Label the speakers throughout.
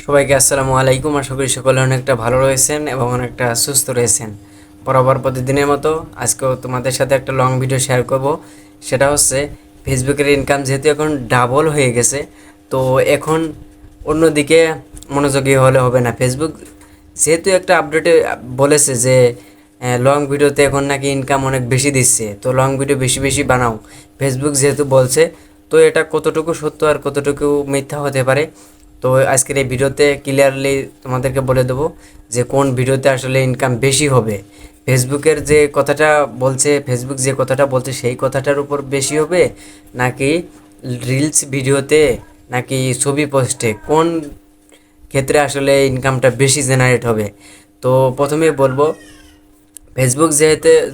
Speaker 1: সবাইকে আসসালামু আলাইকুম। আশা করি সকলে অনেকটা ভালো রয়েছেন এবং অনেকটা সুস্থ রয়েছেন। বরাবর প্রতিদিনের মতো আজকেও তোমাদের সাথে একটা লং ভিডিও শেয়ার করব। সেটা হচ্ছে ফেসবুকের ইনকাম যেহেতু এখন ডাবল হয়ে গেছে, তো এখন অন্যদিকে মনোযোগী হলে হবে না। ফেসবুক যেহেতু একটা আপডেটে বলেছে যে লং ভিডিওতে এখন নাকি ইনকাম অনেক বেশি দিচ্ছে, তো লং ভিডিও বেশি বেশি বানাও। ফেসবুক যেহেতু বলছে, তো এটা কতটুকু সত্য আর কতটুকু মিথ্যা হতে পারে, তো আজকের এই ভিডিওতে ক্লিয়ারলি তোমাদেরকে বলে দেবো যে কোন ভিডিওতে আসলে ইনকাম বেশি হবে। ফেসবুক যে কথাটা বলছে সেই কথাটার উপর বেশি হবে, নাকি রিলস ভিডিওতে, নাকি ছবি পোস্টে, কোন ক্ষেত্রে আসলে ইনকামটা বেশি জেনারেট হবে। তো প্রথমে বলবো, ফেসবুক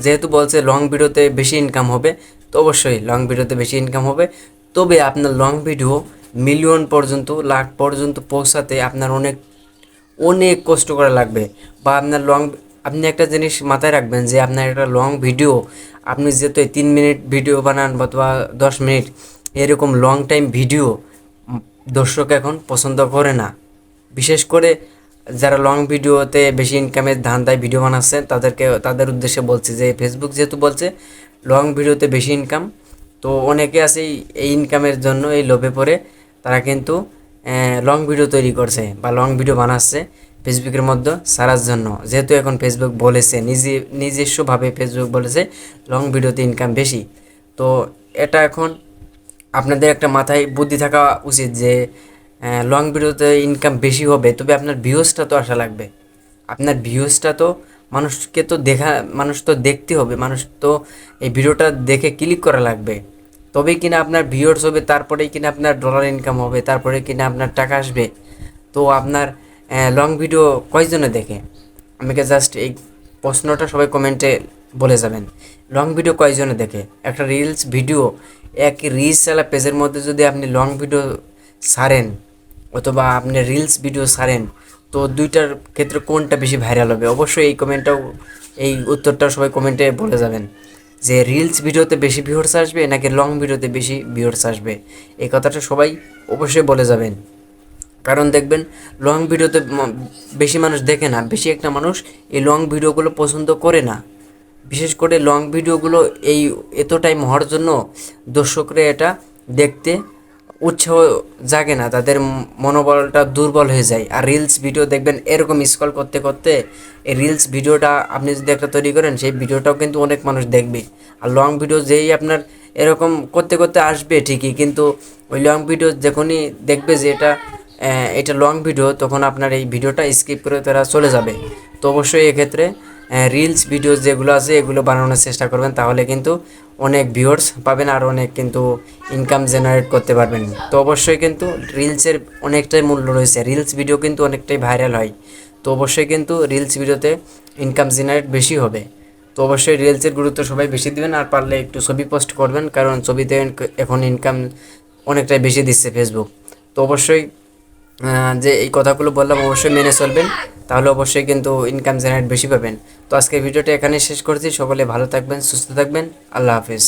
Speaker 1: যেহেতু বলছে লং ভিডিওতে বেশি ইনকাম হবে, তো অবশ্যই লং ভিডিওতে বেশি ইনকাম হবে। তবে আপনার লং ভিডিও মিলিয়ন পর্যন্ত, লাখ পর্যন্ত পৌঁছাতে আপনার অনেক অনেক কষ্ট করা লাগবে। বা আপনি একটা জিনিস মাথায় রাখবেন যে আপনার একটা লং ভিডিও, আপনি যেহেতু 3 মিনিট ভিডিও বানান অথবা 10 মিনিট, এরকম লং টাইম ভিডিও দর্শক এখন পছন্দ করে না। বিশেষ করে যারা লং ভিডিওতে বেশি ইনকামের ধান্দায় ভিডিও বানাচ্ছেন তাদের উদ্দেশ্যে বলছি যে ফেসবুক যেহেতু বলছে লং ভিডিওতে বেশি ইনকাম, তো অনেকে আছে এই ইনকামের জন্য এই লোভে পড়ে তারা কিন্তু লং ভিডিও তৈরি করছে বা লং ভিডিও বানাচ্ছে ফেসবুকের মধ্যে ছাড়ার জন্য। যেহেতু এখন ফেসবুক বলেছে, নিজস্বভাবে ফেসবুক বলেছে লং ভিডিওতে ইনকাম বেশি, তো এটা এখন আপনাদের একটা মাথায় বুদ্ধি থাকা উচিত যে লং ভিডিওতে ইনকাম বেশি হবে, তবে আপনার ভিউজটা তো আসা লাগবে। আপনার ভিউজটা তো মানুষ তো দেখতে হবে, মানুষ তো এই ভিডিওটা দেখে ক্লিক করা লাগবে। তবেই কিনা আপনার ভিউয়ার্স হবে, তারপরেই কিনা আপনার ডলার ইনকাম হবে, তারপরে কিনা আপনার টাকা আসবে। তো আপনার লং ভিডিও কয়জনে দেখে? আমাকে জাস্ট এই প্রশ্নটা সবাই কমেন্টে বলে যাবেন। লং ভিডিও কয়জনে দেখে? একটা রিলস ভিডিও, এক রিলস চালা পেজের মধ্যে যদি আপনি লং ভিডিও ছাড়েন অথবা আপনি রিলস ভিডিও ছাড়েন, তো দুইটার ক্ষেত্রে কোনটা বেশি ভাইরাল হবে? অবশ্যই এই উত্তরটাও সবাই কমেন্টে বলে যাবেন যে রিলস ভিডিওতে বেশি ভিউয়ার্স আসবে নাকি লং ভিডিওতে বেশি ভিউয়ার্স আসবে। এই কথাটা সবাই অবশ্যই বলে যাবেন। কারণ দেখবেন লং ভিডিওতে বেশি মানুষ দেখে না, বেশি একটা মানুষ এই লং ভিডিওগুলো পছন্দ করে না। বিশেষ করে লং ভিডিওগুলো এই এত টাইম হওয়ার জন্য দর্শকরা এটা দেখতে উৎসাহ জাগে না, তাদের মনোবলটা দুর্বল হয়ে যায়। আর রিলস ভিডিও দেখবেন এরকম স্ক্রল করতে করতে এই রিলস ভিডিওটা আপনি যদি একটা তৈরি করেন, সেই ভিডিওটাও কিন্তু অনেক মানুষ দেখবে। আর লং ভিডিও যেই আপনার এরকম করতে করতে আসবে ঠিকই, কিন্তু ওই লং ভিডিও যখনই দেখবে যে এটা লং ভিডিও, তখন আপনার এই ভিডিওটা স্কিপ করে তারা চলে যাবে। তো অবশ্যই এক্ষেত্রে রিলস ভিডিও যেগুলো আছে এগুলো বানানোর চেষ্টা করবেন, তাহলে কিন্তু অনেক ভিউয়ার্স পাবেন আর অনেক কিন্তু ইনকাম জেনারেট করতে পারবেন। তো অবশ্যই কিন্তু রিলসের অনেকটাই মূল্য রয়েছে, রিলস ভিডিও কিন্তু অনেকটাই ভাইরাল হয়। তো অবশ্যই কিন্তু রিলস ভিডিওতে ইনকাম জেনারেট বেশি হবে। তো অবশ্যই রিলসের গুরুত্ব সবাই বেশি দিবেন, আর পারলে একটু ছবি পোস্ট করবেন, কারণ ছবিতে এখন ইনকাম অনেকটাই বেশি দিচ্ছে ফেসবুক। তো অবশ্যই যে এই কথাগুলো বললাম অবশ্যই মেনে চলবেন, তাহলে অবশ্যই কিন্তু ইনকাম জেনারেট বেশি পাবেন। তো আজকের ভিডিওটা এখানেই শেষ করছি। সকলে ভালো থাকবেন, সুস্থ থাকবেন। আল্লাহ হাফিজ।